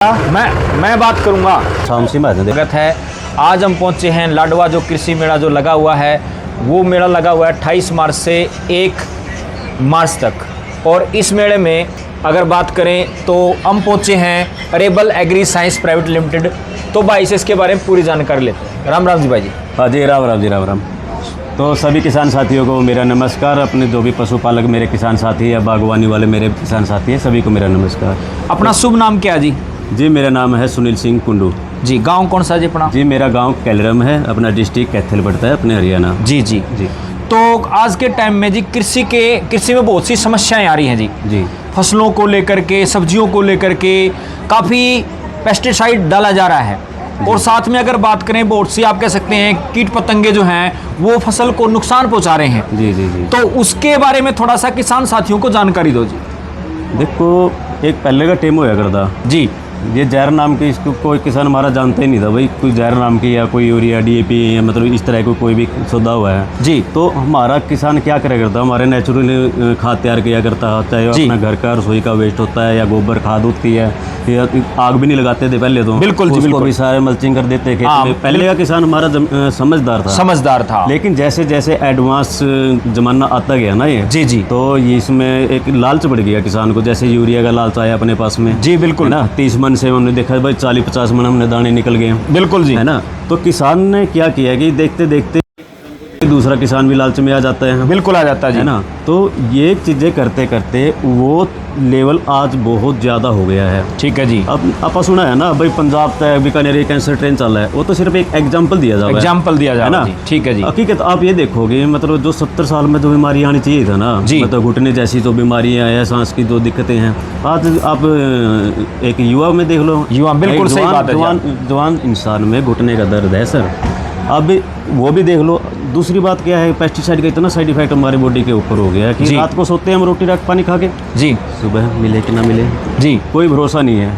मैं बात करूंगा। स्वागत है। आज हम पहुंचे हैं लाडवा, जो कृषि मेला जो लगा हुआ है, वो मेला लगा हुआ है 28 मार्च से 1 मार्च तक। और इस मेले में अगर बात करें तो हम पहुंचे हैं arable agri science private limited. तो भाई से इसके बारे में पूरी जानकारी लेते हैं। राम राम जी भाई जी। हाँ जी, राम राम जी, राम राम। तो सभी किसान साथियों को मेरा नमस्कार। अपने जो भी पशुपालक मेरे किसान साथी या बागवानी वाले मेरे किसान साथी हैं, सभी को मेरा नमस्कार। अपना शुभ नाम क्या जी? जी, मेरा नाम है सुनील सिंह कुंडू जी। गांव कौन सा जी अपना? जी, मेरा गांव कैलरम है, अपना डिस्ट्रिक्ट कैथल पड़ता है, अपने हरियाणा। जी जी जी। तो आज के टाइम में जी कृषि में बहुत सी समस्याएं आ रही हैं जी। जी, फसलों को लेकर के, सब्जियों को लेकर के काफ़ी पेस्टिसाइड डाला जा रहा है। और साथ में अगर बात करें, बहुत सी आप कह सकते हैं कीट पतंगे जो हैं वो फसल को नुकसान पहुंचा रहे हैं। जी जी जी। तो उसके बारे में थोड़ा सा किसान साथियों को जानकारी दो जी। देखो, एक पहले का टेम होया करता जी। ये जहर नाम की, इसको कोई किसान हमारा जानता ही नहीं था भाई, कोई जहर नाम की या कोई यूरिया डीएपी या मतलब इस तरह कोई भी सौदा हुआ है जी। तो हमारा किसान क्या करा करता, हमारे नेचुरली खाद तैयार किया करता, चाहे अपना घर का रसोई का वेस्ट होता है या गोबर खाद होती है, या आग भी नहीं लगाते थे पहले तो। बिल्कुल जी, उसको बिल्कुल। भी सारे मल्चिंग कर देते खेत में। पहले का किसान हमारा समझदार था। लेकिन जैसे जैसे एडवांस जमाना आता गया ना ये जी जी, तो ये इसमें एक लालच बढ़ गया किसान को। जैसे यूरिया का लालच आया अपने पास में जी बिल्कुल ना, 30 मन से हमने देखा भाई 40-50 मन हमने दाने निकल गए। बिल्कुल जी, है ना। तो किसान ने क्या किया कि देखते देखते दूसरा किसान भी लालच में आ जाता है। बिल्कुल आ जाता है ना। तो ये चीज़ें करते करते वो लेवल आज बहुत ज़्यादा हो गया है। ठीक है जी। अब आपा सुना है ना भाई, पंजाब तक बीकानेर कैंसर ट्रेन चल रहा है, वो तो सिर्फ एक एग्जाम्पल दिया जा रहा है ना। ठीक है जी। हकीकत आप ये देखोगे, मतलब जो 70 साल में जो बीमारी आनी चाहिए था ना जी, मतलब घुटने जैसी जो बीमारियां हैं, सांस की जो दिक्कतें हैं, आज आप एक युवा में देख लो। युवा, बिल्कुल सही बात है। जवान इंसान में घुटने का दर्द है सर। अब वो भी देख लो। दूसरी बात क्या है, पेस्टिसाइड का इतना साइड इफेक्ट हमारी बॉडी के ऊपर हो गया है कि रात को सोते हैं हम रोटी रात पानी खा के जी, सुबह मिले कि ना मिले जी, कोई भरोसा नहीं है।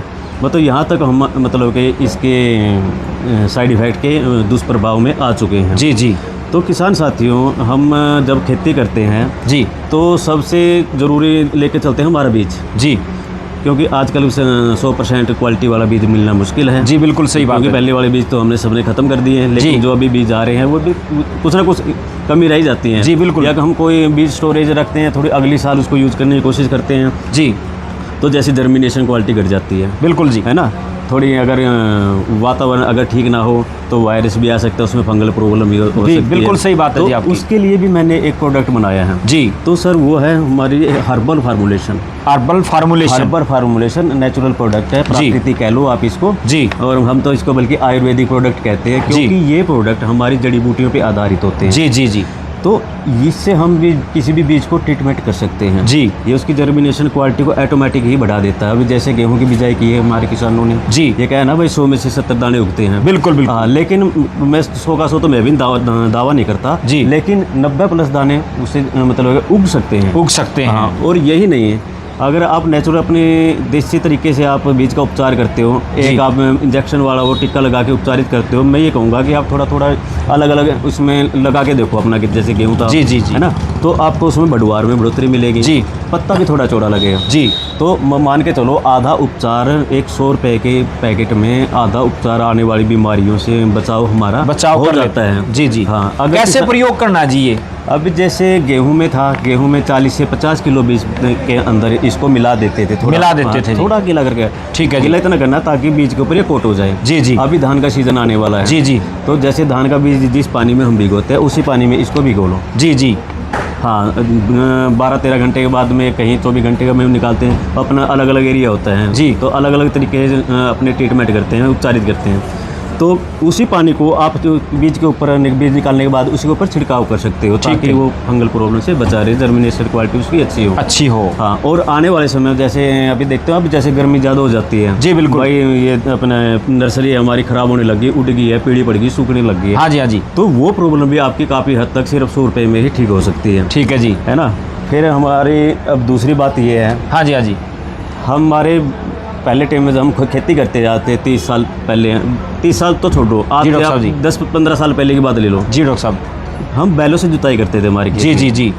मतलब यहाँ तक हम मतलब कि इसके साइड इफेक्ट के दुष्प्रभाव में आ चुके हैं। जी जी। तो किसान साथियों, हम जब खेती करते हैं जी तो सबसे ज़रूरी लेके चलते हैं हमारा बीज जी, क्योंकि आजकल 100% क्वालिटी वाला बीज मिलना मुश्किल है। जी बिल्कुल सही बात है। पहले वाले बीज तो हमने सबने ख़त्म कर दिए हैं, लेकिन जो अभी बीज आ रहे हैं वो भी कुछ ना कुछ कमी रह जाती है। जी बिल्कुल। या हम कोई बीज स्टोरेज रखते हैं, थोड़ी अगली साल उसको यूज़ करने की कोशिश करते हैं जी, तो जैसे जर्मिनेशन क्वालिटी घट जाती है। बिल्कुल जी, है ना। थोड़ी अगर वातावरण अगर ठीक ना हो तो वायरस भी आ सकता है, उसमें फंगल प्रॉब्लम भी हो सकती है। बिल्कुल सही बात है जी आपकी। उसके लिए भी मैंने एक प्रोडक्ट बनाया है जी। तो सर वो है हमारी हर्बल फार्मूलेशन नेचुरल प्रोडक्ट है, प्राकृतिक कह लो आप इसको जी। और हम तो इसको बल्कि आयुर्वेदिक प्रोडक्ट कहते हैं, क्योंकि ये प्रोडक्ट हमारी जड़ी बूटियों पर आधारित होते हैं। जी जी जी। तो इससे हम भी किसी भी बीज को ट्रीटमेंट कर सकते हैं जी। ये उसकी जर्मिनेशन क्वालिटी को ऑटोमेटिक ही बढ़ा देता है। अभी जैसे गेहूं की बिजाई की है हमारे किसानों ने जी, ये क्या है ना भाई, 100 में से 70 दाने उगते हैं। बिल्कुल बिल्कुल। हाँ, लेकिन मैं 100 का 100 तो मैं भी दावा नहीं करता जी, लेकिन 90+ दाने उससे मतलब उग सकते हैं। हाँ, और यही नहीं है, अगर आप नेचुरल अपने देसी तरीके से आप बीज का उपचार करते हो, एक आप इंजेक्शन वाला वो टिक्का लगा के उपचारित करते हो, मैं ये कहूँगा कि आप थोड़ा थोड़ा अलग अलग उसमें लगा के देखो अपना, जैसे गेहूँ था जी जी जी, है ना, तो आपको उसमें बढ़वार में बढ़ोतरी मिलेगी जी, पत्ता भी थोड़ा चौड़ा लगेगा जी। तो मान के चलो आधा उपचार 100 रुपये के पैकेट में, आधा उपचार आने वाली बीमारियों से बचाव हो जाता है जी जी। हाँ, अगर कैसे प्रयोग करना जी ये? अब जैसे गेहूं में था, गेहूं में 40 से 50 किलो बीज के अंदर इसको मिला देते थे, थोड़ा गीला करके। ठीक है, गीला इतना करना ताकि बीज के ऊपर ये कोट हो जाए जी जी। अभी धान का सीजन आने वाला है जी जी, तो जैसे धान का बीज जिस पानी में हम भिगोते हैं उसी पानी में इसको भिगो लो जी जी। हाँ, 12-13 घंटे के बाद में, कहीं 24 घंटे का में निकालते हैं। अपना अलग अलग एरिया होता है जी, तो अलग अलग तरीके से अपने ट्रीटमेंट करते हैं, उपचारित करते हैं। तो उसी पानी को आप जो बीज के ऊपर बीज निकालने के बाद उसी के ऊपर छिड़काव कर सकते हो, ताकि वो फंगल प्रॉब्लम से बचा रहे, जर्मिनेशन क्वालिटी उसकी अच्छी हो। हाँ, और आने वाले समय जैसे अभी देखते हो, अब जैसे गर्मी ज़्यादा हो जाती है जी बिल्कुल भाई, ये अपना नर्सरी हमारी ख़राब होने लगी, उड़ गई है, पीली पड़ गई, सूखने लग गई है। हाँ जी, हाँ जी। तो वो प्रॉब्लम भी आपकी काफ़ी हद तक सिर्फ 100 रुपये में ही ठीक हो सकती है। ठीक है जी, है ना। फिर हमारी अब दूसरी बात ये है, हाँ जी, हाँ जी, हमारे पहले टाइम में जब हम खेती करते जाते 30 साल पहले, 30 साल तो छोड़ो, आज 10-15 साल पहले की बात ले लो जी डॉक्टर साहब, हम बैलों से जुताई करते थे हमारी जी जी जी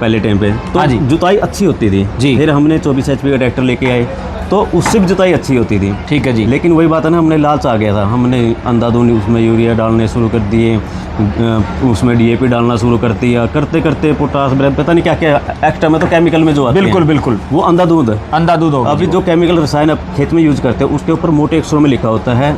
पहले टाइम पे। तो जुताई अच्छी होती थी जी। फिर हमने 24 HP का ट्रैक्टर लेके आए, तो उससे भी जुताई अच्छी होती थी। ठीक है जी। लेकिन वही बात है ना, हमने लालच आ गया था, हमने अंधाधुंध उसमें यूरिया डालने शुरू कर दिए, उसमें डीएपी डालना शुरू कर दिया, करते करते पोटास पता नहीं क्या क्या एक्स्ट्रा में तो केमिकल में जो आते बिल्कुल हैं, बिल्कुल वो अंधाधुंध हो गया। अभी जो केमिकल रसायन आप खेत में यूज करते हैं उसके ऊपर मोटे अक्षरों में लिखा होता है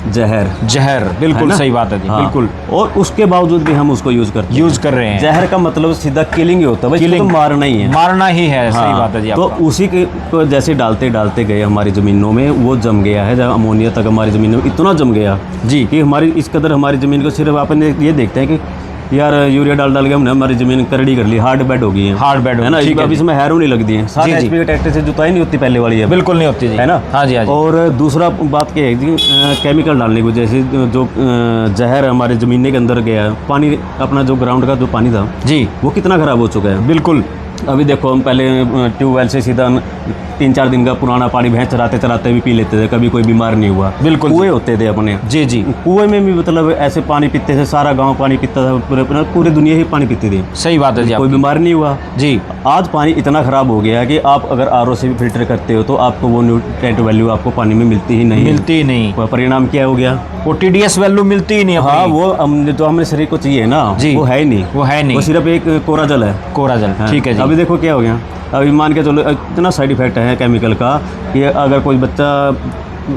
जहर। बिल्कुल है सही बात है जी। हाँ। बिल्कुल। और उसके बावजूद भी हम उसको यूज कर रहे हैं। जहर का मतलब सीधा किलिंग ही होता है, भाई तो मारना ही है, मारना ही है। हाँ। सही बात है जी। तो उसी के को जैसे डालते डालते गए हमारी ज़मीनों में वो जम गया है, जब अमोनिया तक हमारी ज़मीनों में इतना जम गया जी कि हमारी इस कदर हमारी ज़मीन को सिर्फ आपने ये देखते हैं कि यार यूरिया डाल के हमने हमारी ज़मीन करड़ी कर ली, हार्ड बेड हो गई है, हार्ड बेड है ना। अभी इसमें हैरो नहीं लगती है, 60 HP के ट्रैक्टर से जुताई नहीं होती पहले वाली है, बिल्कुल नहीं होती जी, है ना। हाँ जी, हाँ जी। और दूसरा बात क्या है जी, केमिकल डालने की वजह से जो जहर हमारे ज़मीन के अंदर गया, पानी अपना जो ग्राउंड का जो पानी था जी वो कितना ख़राब हो चुका है। बिल्कुल। अभी देखो हम पहले ट्यूबवेल से सीधा 3-4 दिन का पुराना पानी भैंस चराते चराते भी पी लेते थे, कभी कोई बीमार नहीं हुआ। बिल्कुल। कुएं होते थे अपने जी जी, कुएं में भी मतलब ऐसे पानी पीते थे, सारा गांव पानी पीता था, पूरी दुनिया ही पानी पीती थी। सही बात है जी। कोई बीमार नहीं हुआ जी। आज पानी इतना ख़राब हो गया है कि आप अगर RO से भी फिल्टर करते हो तो आपको वो न्यूट्रिएंट वैल्यू आपको पानी में मिलती ही नहीं। परिणाम क्या हो गया, वो TDS वैल्यू मिलती ही नहीं। हाँ, वो जो हमें शरीर को चाहिए ना वो है ही नहीं, वो सिर्फ एक कोरा जल है। कोरा जल, ठीक है जी। अभी देखो क्या हो गया, अभी मान के चलो इतना साइड इफेक्ट है केमिकल का कि अगर कोई बच्चा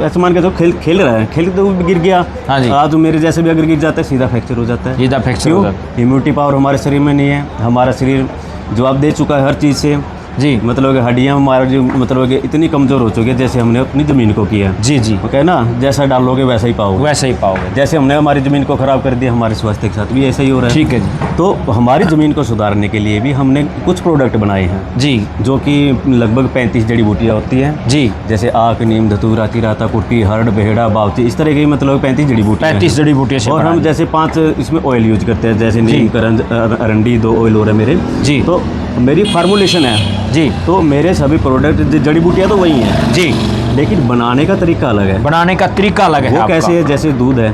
ऐसे मान के चलो खेल रहा है, खेलते हुए गिर गया, हाँ जी, आज मेरे जैसे भी अगर गिर जाता है सीधा फ्रैक्चर हो जाता है। सीधा फ्रैक्चर हो जाता है। इम्यूनिटी पावर हमारे शरीर में नहीं है, हमारा शरीर जवाब दे चुका है हर चीज़ से जी। मतलब कि हड्डियाँ हमारा जो मतलब कि इतनी कमज़ोर हो चुकी है जैसे हमने अपनी ज़मीन को किया जी जी। वो कहना जैसा डालोगे वैसा ही पाओगे, जैसे हमने हमारी ज़मीन को ख़राब कर दिया हमारे स्वास्थ्य के साथ भी ऐसा ही हो रहा है। ठीक है जी। तो हमारी ज़मीन को सुधारने के लिए भी हमने कुछ प्रोडक्ट बनाए हैं जी, जो कि लगभग 35 जड़ी बूटियाँ होती हैं जी, जैसे आक, नीम, धतूरा, तिराता, कुट्टी, हरड़, बेहड़ा, बावची, इस तरह की मतलब 35 जड़ी बूटियाँ। 35 जड़ी बूटियाँ। और हम जैसे 5 इसमें ऑयल यूज करते हैं, जैसे नीम, अरंडी, 2 ऑयल हो रहे मेरे जी। तो मेरी फार्मूलेशन है जी, तो मेरे सभी प्रोडक्ट जड़ी बूटियाँ तो वही हैं जी, लेकिन बनाने का तरीका अलग है। वो कैसे है, जैसे दूध है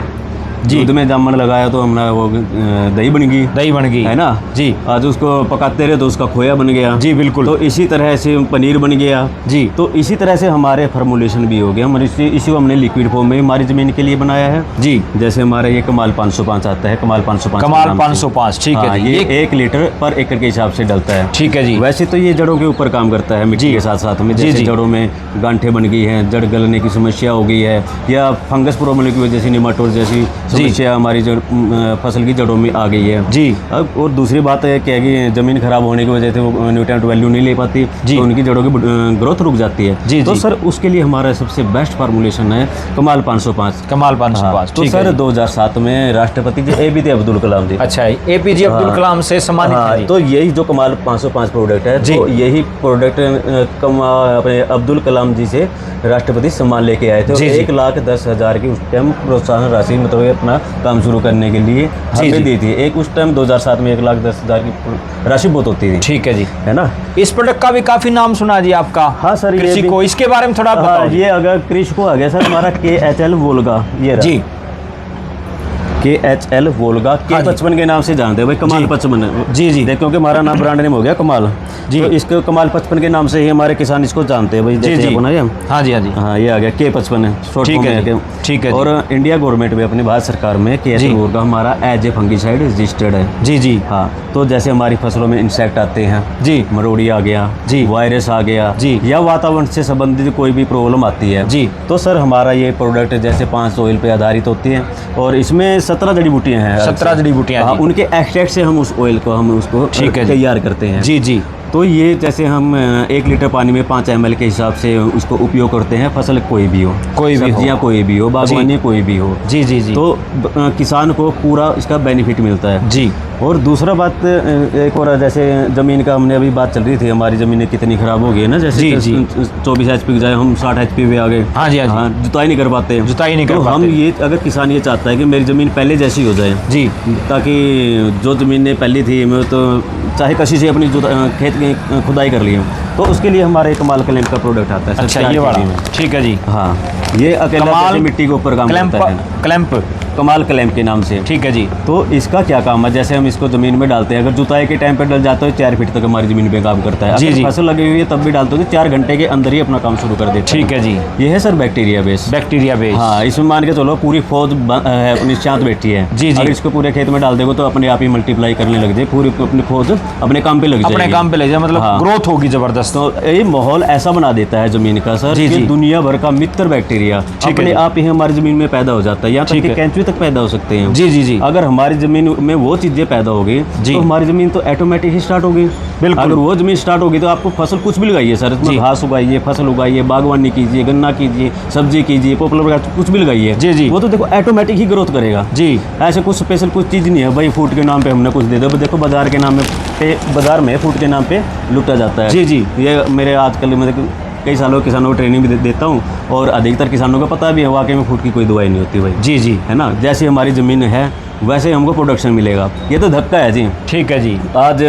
जी, दूध में जामन लगाया तो हमारा वो दही बन गई है ना जी। आज उसको पकाते रहे तो उसका खोया बन गया जी। बिल्कुल। तो इसी तरह से पनीर बन गया जी। तो इसी तरह से हमारे फार्मूलेशन भी हो गया, हमारे इसी को हमने लिक्विड फॉर्म में हमारी ज़मीन के लिए बनाया है जी। जैसे हमारा ये कमाल 505 आता है, कमाल 505, ठीक है। ये 1 लीटर पर एकड़ के हिसाब से डलता है, ठीक है जी। वैसे तो ये जड़ों के ऊपर काम करता है मिट्टी के साथ साथ में, जैसे जड़ों में गांठें बन गई हैं, जड़ गलने की समस्या हो गई है, या फंगस प्रॉब्लम की वजह से निमाटोड जैसी समस्या हमारी जो फसल की जड़ों में आ गई है जी। अब और दूसरी बात है क्या कि ज़मीन खराब होने की वजह से वो न्यूट्रिएंट वैल्यू नहीं ले पाती जी, तो उनकी जड़ों की ग्रोथ रुक जाती है जी। तो सर उसके लिए हमारा सबसे बेस्ट फार्मूलेशन है कमाल 505। हाँ, तो सर 2007 में राष्ट्रपति जी APJ अब्दुल कलाम जी, अच्छा APJ अब्दुल कलाम से सम्मानित है। तो यही जो कमाल 505 प्रोडक्ट है, तो यही प्रोडक्ट अपने अब्दुल कलाम जी से राष्ट्रपति सम्मान लेके आए थे। 1,10,000 की उस टाइम प्रोत्साहन राशि मतलब अपना काम शुरू करने के लिए हमें दी थी। एक उस टाइम 2007 में 1,10,000 की राशि बहुत होती थी, ठीक है जी, है ना। इस प्रोडक्ट का भी काफी नाम सुना जी आपका। हाँ सर, कृषि को इसके बारे में थोड़ा बताओ। ये अगर कृषि को आ गया सर हमारा KHL वोल्गा, ये जी KHL वोल्गा, K55 के नाम से जानते हैं भाई, कमाल 55 जी जी। देखो क्योंकि हमारा नाम ब्रांड नेम हो गया कमाल जी, तो इसको कमाल 55 के नाम से ही हमारे किसान इसको जानते हैं भाई, जैसे जी बनाया। हाँ जी, हाँ जी, हाँ ये आ गया K55 है, ठीक है। और इंडिया गवर्नमेंट में अपनी भारत सरकार में KHL वोल्गा हमारा एज ए फंगीसाइड रजिस्टर्ड है जी जी। हाँ, तो जैसे हमारी फसलों में इंसेक्ट आते हैं जी, मरोड़ी आ गया जी, वायरस आ गया जी, या वातावरण से संबंधित कोई भी प्रॉब्लम आती है जी, तो सर हमारा ये प्रोडक्ट जैसे 5 ऑयल पे आधारित होती है और इसमें 17 जड़ी बूटियाँ हैं। 17 जड़ी बूटियाँ, हाँ, उनके एक्सट्रैक्ट से हम उस ऑयल को उसको तैयार करते हैं जी जी। तो ये जैसे हम 1 लीटर पानी में 5 ml के हिसाब से उसको उपयोग करते हैं, फसल कोई भी हो, सब्जियाँ कोई भी हो, बागवानी कोई भी हो जी जी जी, तो किसान को पूरा इसका बेनिफिट मिलता है जी। और दूसरा बात एक और, जैसे ज़मीन का हमने अभी बात चल रही थी, हमारी ज़मीनें कितनी ख़राब हो गई है ना, जैसे 24 HP की जाए हम 60 HP पे आ गए। हाँ जी, हाँ, जुताई नहीं कर पाते, तो हम ये अगर किसान ये चाहता है कि मेरी ज़मीन पहले जैसी हो जाए जी, ताकि जो ज़मीनें पहली थी मैं तो चाहे कसी से अपनी खेत की खुदाई कर ली, तो उसके लिए हमारे कमाल क्लैंप का प्रोडक्ट आता है। अच्छा, ये वाला, ठीक है जी। हाँ, ये अकेला मिट्टी के ऊपर काम करता है। कमाल क्लेम के नाम से। ठीक है जी। तो इसका क्या काम है, जैसे हम इसको ज़मीन में डालते हैं, अगर जुताई के टाइम पे डल जाता है 4 फीट तक हमारी ज़मीन पे काम करता है। जी अगर जी। फसल लगी हुई है तब भी डालते हो तो 4 घंटे के अंदर ही अपना काम शुरू कर देते हैं। ठीक है जी। ये है sir bacteria base. Bacteria base. हाँ, इसमें मान के चलो पूरी फौज अपनी शांत बैठी है। जी जी। अगर इसको पूरे खेत में डाल देगो तो अपने आप ही मल्टीप्लाई करने लग जाए, पूरी अपनी फौज अपने काम पे लग जाएगी। अपने काम पे लग जाए, मतलब हाँ। ग्रोथ होगी जबरदस्त। तो ये माहौल ऐसा बना देता है ज़मीन का सर जी कि जी। दुनिया भर का मित्र बैक्टीरिया अपने आप ही हमारी ज़मीन में पैदा हो जाता है। यहाँ तक ठीक कि है। केंचुए तक पैदा हो सकते हैं। जी जी जी। अगर हमारी ज़मीन में वो चीज़ें पैदा होगी जी। तो हमारी ज़मीन तो ऑटोमेटिक ही स्टार्ट होगी। बिल्कुल। अगर वो ज़मीन स्टार्ट होगी तो आपको फसल कुछ भी लगाइए सर, इसमें जी। घास उगाइए, फसल उगाइए, बागवानी कीजिए, गन्ना कीजिए, सब्जी कीजिए, पॉपुलर वगैरह कुछ भी लगाइए। जी जी। वो तो देखो ऑटोमेटिक ही ग्रोथ करेगा। जी। ऐसे कुछ स्पेशल कुछ चीज़ नहीं है भाई फूड के नाम पे हमने कुछ दे दो। देखो बाजार के नाम पे, बाजार में फूड के नाम पे लूटा जाता है। जी जी। ये मेरे आजकल मतलब कई सालों किसानों को ट्रेनिंग भी देता हूँ और अधिकतर किसानों को पता भी है वाकई में फूड की कोई दवाई नहीं होती भाई। जी जी। है ना, जैसी हमारी ज़मीन है वैसे ही हमको प्रोडक्शन मिलेगा। ये तो धक्का है जी। ठीक है जी। आज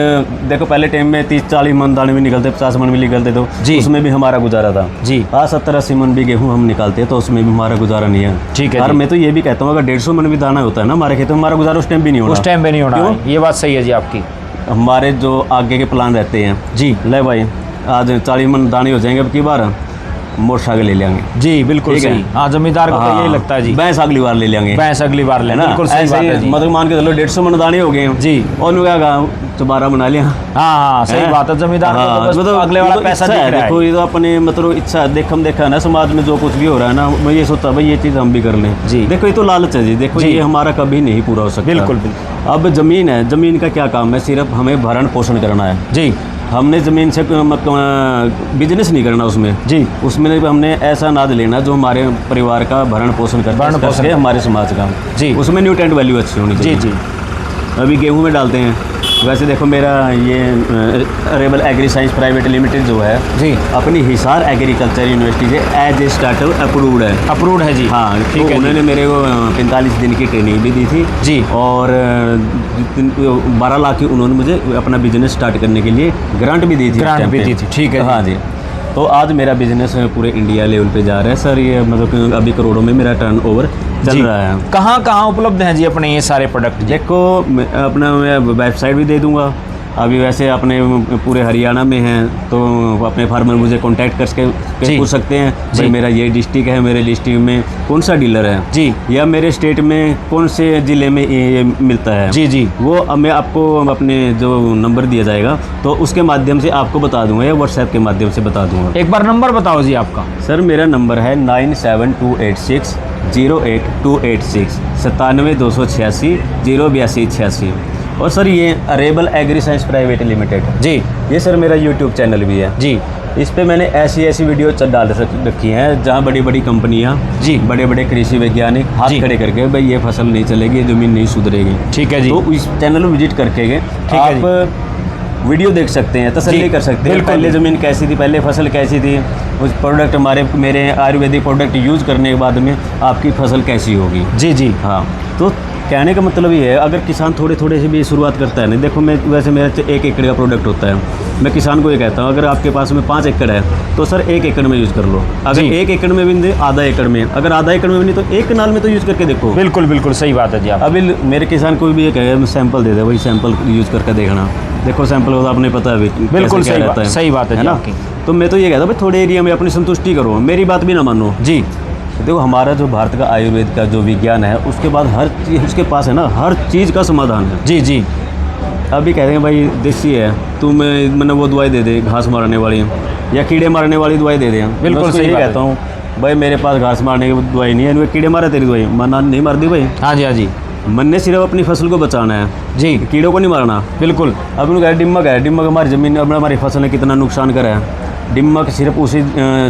देखो पहले टाइम में 30-40 मन दाने भी निकलते, 50 मन भी निकलते तो जी। उसमें भी हमारा गुजारा था। जी। आज 70-80 मन भी गेहूँ हम निकालते तो उसमें भी हमारा गुजारा नहीं है। ठीक है और जी। मैं तो ये भी कहता हूँ अगर 150 मन भी दाना होता है ना हमारे खेत में, हमारा गुजारा उस टाइम भी नहीं होना। उस टाइम पे नहीं होना क्यों? है। ये बात सही है जी आपकी। हमारे जो आगे के प्लान रहते हैं जी। ले भाई आज 40 मन दाने हो जाएंगे, अब की बार मोटरसाइकिल ले लेंगे। जी बिल्कुल ठीक है। सही। हाँ, जमींदार को तो यही लगता है जी। भैंस अगली बार ले लेंगे, भैंस अगली बार है लेना। ना। बिल्कुल सही ऐसे बात ही है जी। मतलब मान के चलो 150 मन दाने हो गए जी। और उन्होंने कहा दोबारा बना लिया। हाँ सही बात है। जमींदार को तो बस मतलब अगले वाला ये तो पैसा इच्छा दिख है, रहा देखो है। ये तो अपने मतलब इच्छा है, देखा ना समाज में जो कुछ भी हो रहा है ना, मैं ये सोचता भाई ये चीज़ हम भी कर लें। जी। देखो ये तो लालच है जी। देखो जी। ये हमारा कभी नहीं पूरा हो सकता। बिल्कुल बिल्कुल। अब ज़मीन है, ज़मीन का क्या काम है, सिर्फ हमें भरण पोषण करना है। जी हमने ज़मीन से बिजनेस नहीं करना उसमें। जी। उसमें हमने ऐसा अनाज लेना जो हमारे परिवार का भरण पोषण भरण पोषण करके हमारे समाज का। जी। उसमें न्यूट्रिएंट वैल्यू अच्छी होनी जी चाहिए। जी। अभी गेहूं में डालते हैं। वैसे देखो मेरा ये arable agri science private limited जो है जी। अपनी हिसार एग्रीकल्चर यूनिवर्सिटी से एज ए स्टार्टअप अप्रूव्ड है। अप्रूव्ड है जी। हाँ, ठीक तो है। उन्होंने मेरे को 45 दिन की ट्रेनिंग भी दी थी जी। और 12 लाख की उन्होंने मुझे अपना बिजनेस स्टार्ट करने के लिए ग्रांट भी दी थी। ग्रांट भी दी थी। ठीक है जी। हाँ जी। तो आज मेरा बिजनेस पूरे इंडिया लेवल पे जा रहा है सर। ये मतलब अभी करोड़ों में मेरा टर्नओवर चल रहा है। कहाँ कहाँ उपलब्ध हैं जी अपने ये सारे प्रोडक्ट? देखो अपना मैं वेबसाइट भी दे दूंगा। अभी वैसे अपने पूरे हरियाणा में हैं तो अपने फार्मर मुझे कांटेक्ट करके पूछ सकते हैं भाई मेरा ये डिस्ट्रिक्ट है, मेरे डिस्ट्रिक्ट में कौन सा डीलर है जी, या मेरे स्टेट में कौन से ज़िले में ये मिलता है जी जी। वो अब मैं आपको अपने जो नंबर दिया जाएगा तो उसके माध्यम से आपको बता दूंगा या व्हाट्सएप के माध्यम से बता दूंगा। एक बार नंबर बताओ जी आपका। सर मेरा नंबर है 97286 08286 97 286 08286। और सर ये arable agri science private limited ji, ये सर मेरा यूट्यूब चैनल भी है जी। इस पे मैंने ऐसी वीडियो डाल रखी हैं जहाँ बड़ी बड़ी कंपनियाँ जी, बड़े बड़े कृषि वैज्ञानिक हाथ जी। खड़े करके भाई ये फसल नहीं चलेगी, ये ज़मीन नहीं सुधरेगी। ठीक है जी। तो इस चैनल में विजिट करके है आप वीडियो देख सकते हैं, जी, तसल्ली कर सकते हैं बिल्कुल। पहले ज़मीन कैसी थी, पहले फसल कैसी थी, उस प्रोडक्ट मेरे आयुर्वेदिक प्रोडक्ट यूज़ करने के बाद में आपकी फसल कैसी होगी। जी जी। हाँ, तो कहने का मतलब ये है अगर किसान थोड़े थोड़े से भी शुरुआत करता है नहीं, देखो मैं वैसे मेरा 1 एकड़ का प्रोडक्ट होता है, मैं किसान को ये कहता हूँ अगर आपके पास में 5 एकड़ है तो सर 1 एकड़ में यूज़ कर लो। अगर जी। 1 एकड़ में भी नहीं, आधा एकड़ में, अगर आधा एकड़ में भी नहीं तो 1 कनाल में तो यूज़ करके देखो। बिल्कुल बिल्कुल सही बात है जी। आप अभी मेरे किसान को भी ये कहे सैंपल दे दे, वही सैंपल यूज़ करके देखना, देखो सैंपल होता आपने पता है बिल्कुल कैसे क्या रहता है। सही बात है जी ना। आपकी। तो मैं तो ये कहता हूँ भाई थोड़े एरिया में अपनी संतुष्टि करो, मेरी बात भी ना मानो। जी, देखो हमारा जो भारत का आयुर्वेद का जो विज्ञान है उसके बाद हर चीज़ उसके पास है ना, हर चीज़ का समाधान है। जी जी। अभी कहते हैं भाई देसी है, तुम मैंने वो दवाई दे दे घास मारने वाली या कीड़े मारने वाली दवाई दे दे। बिल्कुल सही सही बात है। कहता हूँ भाई मेरे पास घास मारने की दवाई नहीं है, इनमें कीड़े मारे तेरी दवाई मना नहीं मार दी भाई। हाँ जी, हाँ जी। मन ने सिर्फ अपनी फसल को बचाना है, जी कीड़ों को नहीं मारना। बिल्कुल। अब उन्होंने कहा डिम्मक है, डिम्मक हमारी ज़मीन अब हमारी फसल ने कितना नुकसान करा है। डिम्मक सिर्फ उसी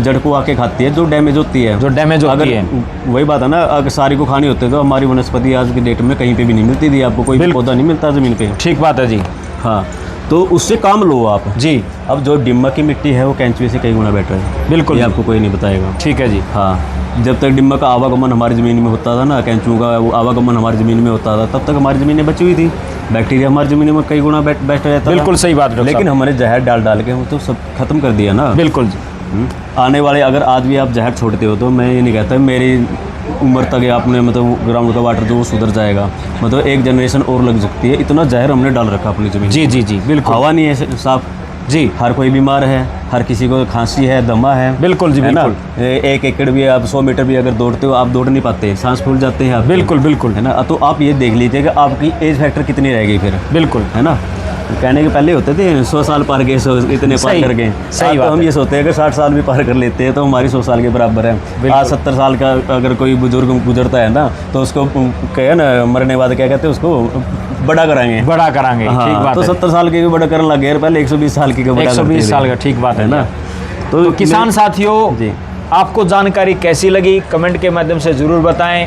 जड़ को आके खाती है जो डैमेज होती है, जो डैमेज होती है। वही बात है ना, अगर सारी को खानी होती है तो हमारी वनस्पति आज की डेट में कहीं पे भी नहीं मिलती थी, आपको कोई भी पौधा नहीं मिलता ज़मीन पे। ठीक बात है जी। हाँ, तो उससे काम लो आप जी। अब जो डिम्मक की मिट्टी है वो कैंचुए से कई गुना बेटर है। बिल्कुल ये आपको कोई नहीं बताएगा। ठीक है जी। हाँ, जब तक डिम्मक का आवागमन हमारी ज़मीन में होता था ना, कैंचुओं का वो आवागमन हमारी ज़मीन में होता था, तब तक हमारी ज़मीनें बची हुई थी, बैक्टीरिया हमारी ज़मीन में कई गुना बेस्ट रहता था। बिल्कुल सही बात है। लेकिन हमारे जहर डाल के वो तो सब खत्म कर दिया ना। बिल्कुल जी। आने वाले अगर आज भी आप जहर छोड़ते हो तो मैं ये नहीं कहता मेरी उम्र तक आपने मतलब ग्राउंड का वाटर जो वो सुधर जाएगा, मतलब एक जनरेशन और लग सकती है। इतना जहर हमने डाल रखा अपनी ज़मीन। जी जी जी बिल्कुल। हवा नहीं है साफ जी, हर कोई बीमार है, हर किसी को खांसी है, दमा है। बिल्कुल जी, है ना? बिल्कुल। 1 एकड़ भी आप 100 मीटर भी अगर दौड़ते हो आप दौड़ नहीं पाते, सांस फूल जाते हैं आप। बिल्कुल बिल्कुल, है ना? तो आप ये देख लीजिए कि आपकी एज फैक्टर कितनी रहेगी फिर। बिल्कुल, है ना? कहने के पहले होते थे 100 साल पार गए, 100 इतने पार सही, कर गए। सही तो बात हम है। ये सोचते हैं कि 60 साल भी पार कर लेते हैं तो हमारी 100 साल के बराबर है। आज 70 साल का अगर कोई बुजुर्ग गुजरता है ना तो उसको कहे ना मरने बाद क्या कहते हैं उसको बड़ा कराएंगे, बड़ा कराएंगे। हाँ, ठीक बात तो है। 70 साल के भी बड़ा करने लग गए, पहले 120 साल की 120 साल का, ठीक बात है ना। तो किसान साथियों, जी, आपको जानकारी कैसी लगी कमेंट के माध्यम से ज़रूर बताएं।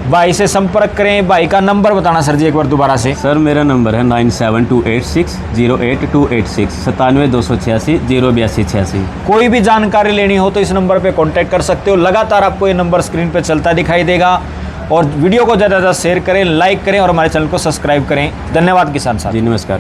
भाई से संपर्क करें। भाई का नंबर बताना सर जी एक बार दोबारा से। सर मेरा नंबर है 9728608286 97 286 08286। कोई भी जानकारी लेनी हो तो इस नंबर पे कांटेक्ट कर सकते हो। लगातार आपको ये नंबर स्क्रीन पे चलता दिखाई देगा। और वीडियो को ज़्यादा से ज़्यादा शेयर करें, लाइक करें और हमारे चैनल को सब्सक्राइब करें। धन्यवाद किसान साथी। जी नमस्कार।